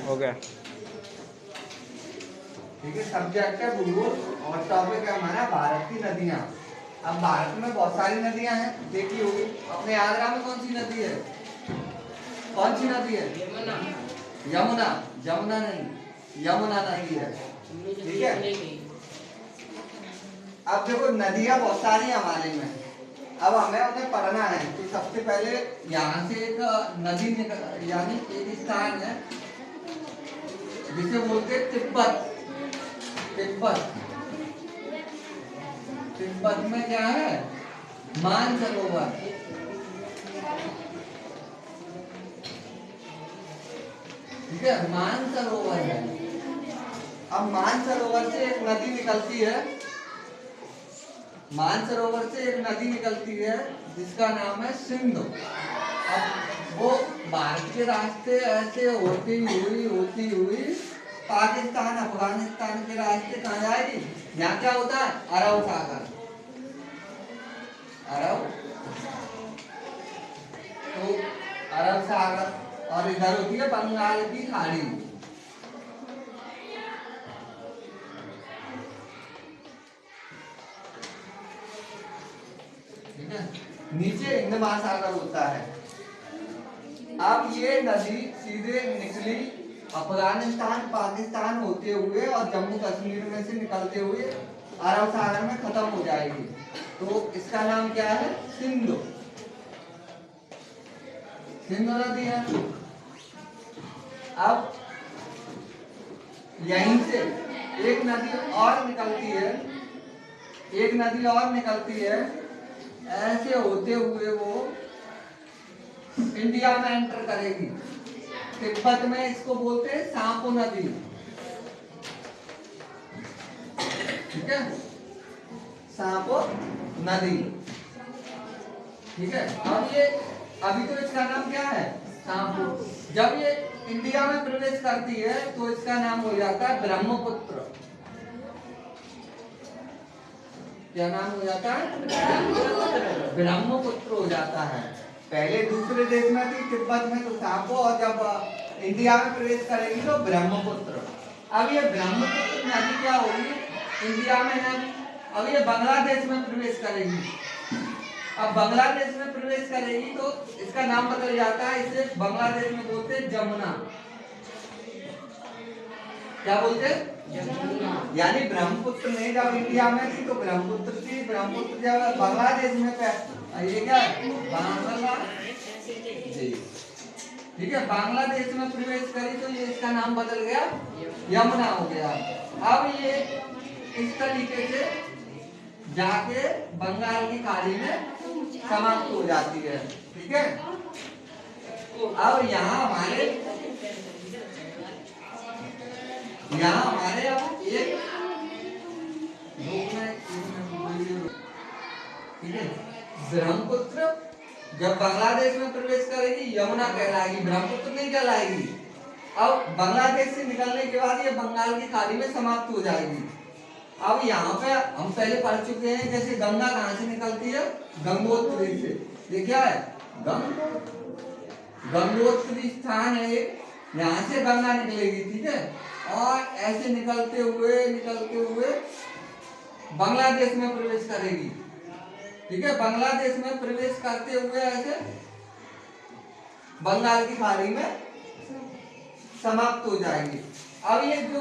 हो गया। ठीक है, सब्जेक्ट है भूगोल और टॉपिक है हमारा भारत की नदियां। अब भारत में बहुत सारी नदियां हैं, देखी होगी। अपने आगरा में कौन सी नदी है? कौन सी नदी है? यमुना। यमुना नहीं, यमुना नदी है। ठीक है, अब देखो नदियां बहुत सारी हमारे में, अब हमें उन्हें पढ़ना है। तो सबसे पहले यहाँ से एक नदी यानी एक स्थान है जिसे बोलते हैं तिब्बत। तिब्बत, तिब्बत में क्या है? मानसरोवर। ठीक है, मानसरोवर है। अब मानसरोवर से एक नदी निकलती है, मानसरोवर से एक नदी निकलती है जिसका नाम है सिंधु। अब वो भारत के रास्ते ऐसे होती हुई पाकिस्तान अफगानिस्तान के रास्ते कहाँ जाएगी? यहाँ क्या होता है? अरब सागर। अरब, तो अरब सागर, और इधर होती है बंगाल की खाड़ी। ठीक है, नीचे हिंद महासागर होता है। अब ये नदी सीधे निकली अफगानिस्तान पाकिस्तान होते हुए और जम्मू कश्मीर में से निकलते हुए अरब सागर में खत्म हो जाएगी। तो इसका नाम क्या है? सिंधु। सिंधु नदी है। अब यहीं से एक नदी और निकलती है, एक नदी और निकलती है, ऐसे होते हुए वो इंडिया में एंटर करेगी। तिब्बत में इसको बोलते हैं सांपो नदी। ठीक है, सांपो नदी। ठीक है, अब ये अभी तो इसका नाम क्या है? सांपो। जब ये इंडिया में प्रवेश करती है तो इसका नाम हो जाता है ब्रह्मपुत्र। क्या नाम हो जाता है? ब्रह्मपुत्र हो जाता है। पहले दूसरे देश में थी तिब्बत में तो सांपो, और जब इंडिया में प्रवेश करेगी तो ब्रह्मपुत्र। अब ये ब्रह्मपुत्र नदी क्या होगी? इंडिया में नहीं, अब ये बांग्लादेश में प्रवेश करेगी। अब बांग्लादेश में प्रवेश करेगी तो इसका नाम बदल जाता है, इसे बांग्लादेश में बोलते हैं जमुना। क्या बोलते हैं? जमुना। यानी ब्रह्मपुत्र नहीं, जब इंडिया में थी तो ब्रह्मपुत्र थी, ब्रह्मपुत्र जब बांग्लादेश में ये क्या है? बांग्लादेश। ठीक है, बांग्लादेश में प्रवेश करी तो ये इसका नाम बदल गया, यमुना हो गया। अब ये इस तरीके से जाके बंगाल की खाड़ी में समाप्त हो जाती है। ठीक है, अब यहाँ हमारे अब एक ठीक है, ब्रह्मपुत्र जब बांग्लादेश में प्रवेश करेगी यमुना कहलाएगी, ब्रह्मपुत्र नहीं कहलाएगी। अब बांग्लादेश से निकलने के बाद ये बंगाल की खाड़ी में समाप्त हो जाएगी। अब यहाँ पे हम पहले पढ़ चुके हैं, जैसे गंगा कहाँ से निकलती है? गंगोत्री से। ये क्या है? गंगोत्री स्थान है एक, यहाँ से गंगा निकलेगी। ठीक है, और ऐसे निकलते हुए बांग्लादेश में प्रवेश करेगी। ठीक है, बांग्लादेश में प्रवेश करते हुए ऐसे बंगाल की खाड़ी में समाप्त हो जाएगी। अब ये जो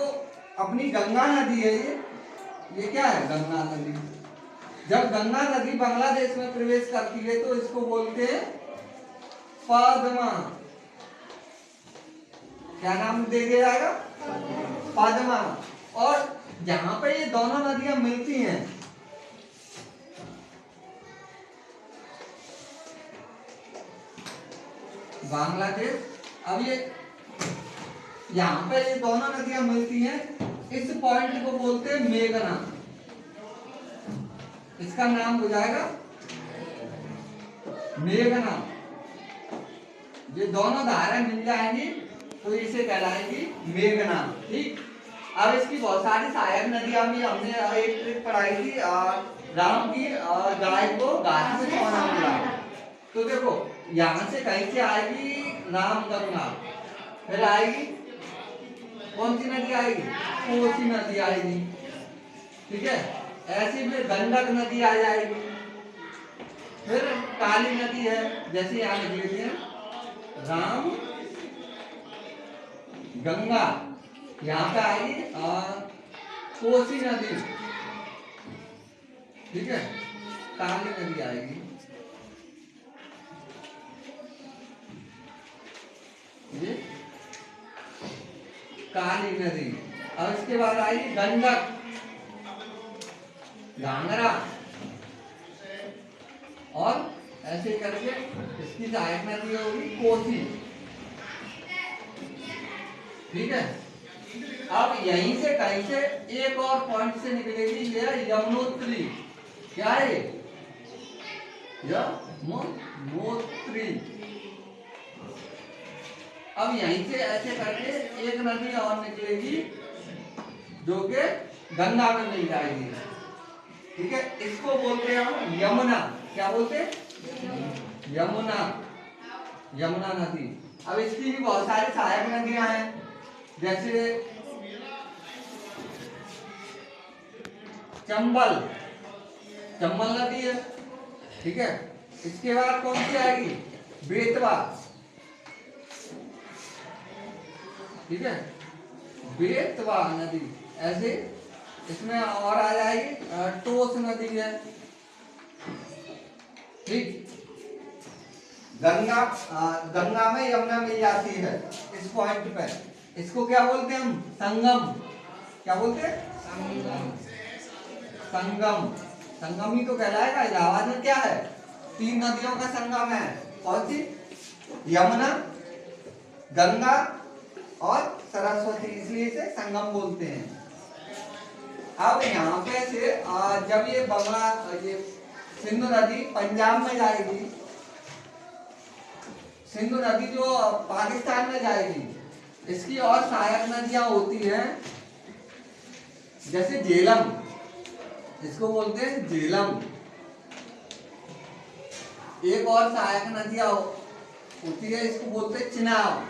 अपनी गंगा नदी है, ये क्या है? गंगा नदी। जब गंगा नदी बांग्लादेश में प्रवेश करती है तो इसको बोलते हैं पद्मा। क्या नाम दे दिया जाएगा? पद्मा। और जहां पे ये दोनों नदियां मिलती हैं, बांग्लादेश, अब ये यहाँ पे ये दोनों नदियां मिलती हैं, इस पॉइंट को बोलते हैं मेघना। इसका नाम हो जाएगा मेघना। ये दोनों धाराएं मिल जाएंगी तो इसे कहलाएगी मेघना। ठीक, अब इसकी बहुत सारी सहायक नदियां भी हमने एक ट्रिक पढ़ाई थी, राम की गाय को घास में सोना मिला। तो देखो यहाँ से कहीं से आएगी रामगंगा, फिर आएगी कौन सी नदी आएगी? कोसी नदी आएगी। ठीक है, ऐसी में गंडक नदी आ जाएगी। फिर काली नदी है, जैसे यहाँ लिख लेते हैं राम गंगा, यहाँ पे आएगी कोसी नदी। ठीक है, काली नदी आएगी। ये काली नदी। और इसके बाद आएगी गंडक, घाघरा, और ऐसे करके इसकी सहायक नदी होगी कोसी। ठीक है, अब यहीं से कहीं से एक और पॉइंट से निकलेगी, ये यमुनोत्री। क्या है? यमुनोत्री। अब यहीं से ऐसे करके एक नदी और निकलेगी जो कि गंगा में मिल जाएगी। ठीक है, इसको बोलते हैं हम यमुना। क्या बोलते हैं? यमुना, यमुना नदी। अब इसकी भी बहुत सारी सहायक नदियां हैं, जैसे चंबल, चंबल नदी है। ठीक है, इसके बाद कौन सी आएगी? बेतवा। ठीक है, बेतवा नदी। ऐसे इसमें और आ जाएगी टोस नदी है। ठीक, गंगा, गंगा में यमुना मिल जाती है इस पॉइंट पे। इसको क्या बोलते हैं हम? संगम। क्या बोलते हैं? संगम। संगम, संगम ही तो कहलाएगा। इलाहाबाद में क्या है? 3 नदियों का संगम है। कौन सी? यमुना, गंगा और सरस्वती, इसलिए इसे संगम बोलते हैं। अब यहाँ पे से जब ये सिंधु नदी पंजाब में जाएगी, सिंधु नदी जो पाकिस्तान में जाएगी, इसकी और सहायक नदियां होती हैं, जैसे झेलम, इसको बोलते हैं झेलम। एक और सहायक नदियां होती है, इसको बोलते हैं चिनाब।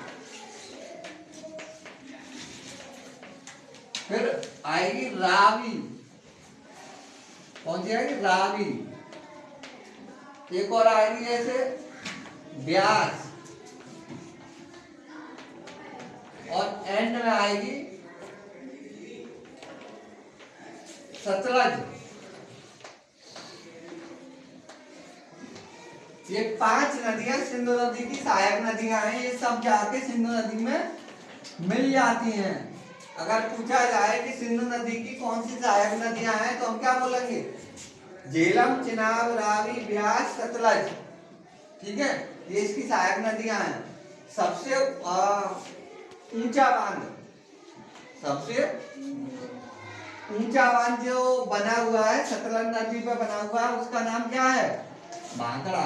फिर आएगी रावी। कौन सी आएगी? रावी। एक और आएगी ऐसे ब्यास, और एंड में आएगी सतलज। ये 5 नदियां सिंधु नदी की सहायक नदियां हैं। ये सब जाके सिंधु नदी में मिल जाती हैं। अगर पूछा जाए कि सिंधु नदी की कौन सी सहायक नदियां हैं, तो हम क्या बोलेंगे? झेलम, चिनाब, रावी, ब्यास, सतलज। ठीक है, ये इसकी सहायक नदियां हैं। सबसे ऊंचा बांध, सबसे ऊंचा बांध जो बना हुआ है सतलज नदी पे बना हुआ है, उसका नाम क्या है? भाखड़ा।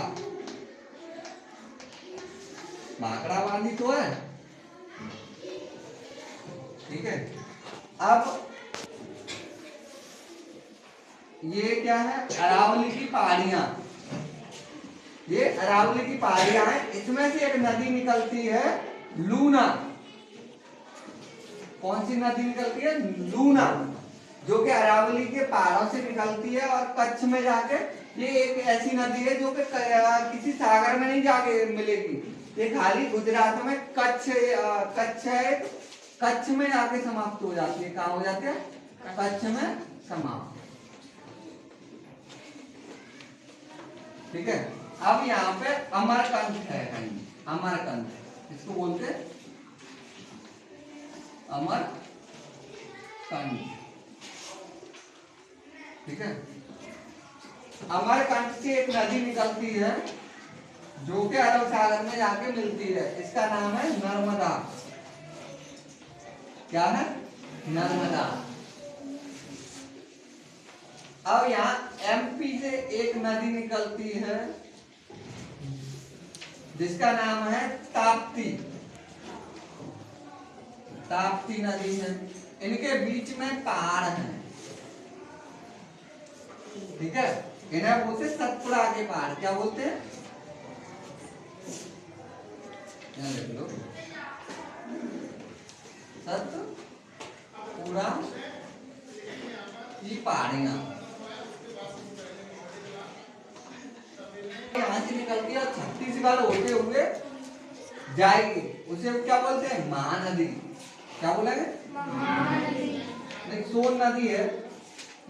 भाखड़ा बांध ही तो है। ठीक है, अब ये क्या है? अरावली की पहाड़ियां। ये अरावली की पहाड़ियां हैं। इसमें से एक नदी निकलती है लूना। कौन सी नदी निकलती है? लूना, जो कि अरावली के पहाड़ों से निकलती है और कच्छ में जाके, ये एक ऐसी नदी है जो कि किसी सागर में नहीं जाके मिलेगी। ये खाली गुजरात में कच्छ है, कच्छ में जाके समाप्त हो जाती है। कहाँ हो जाती है? कच्छ में समाप्त। ठीक है, अब यहाँ पे अमरकंट है कहीं, अमरकंट, इसको बोलते हैं अमरकंट। ठीक है, अमरकंट से एक नदी निकलती है जो कि अरब सागर में जाके मिलती है। इसका नाम है नर्मदा। क्या है? नर्मदा। अब यहाँ एमपी से एक नदी निकलती है जिसका नाम है ताप्ती। ताप्ती नदी है। इनके बीच में पहाड़ हैं। ठीक है, इन्हें बोलते सतपुड़ा के पहाड़। क्या बोलते हैं? यहाँ देख लो, सतपुड़ा त्रिपुरा की पहाड़ियां यहाँ से निकल के छत्तीसगढ़ होते हुए जाएगी, उसे क्या बोलते हैं? महानदी। क्या बोलेंगे? महानदी। नहीं, सोन नदी है,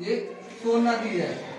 ये सोन नदी है।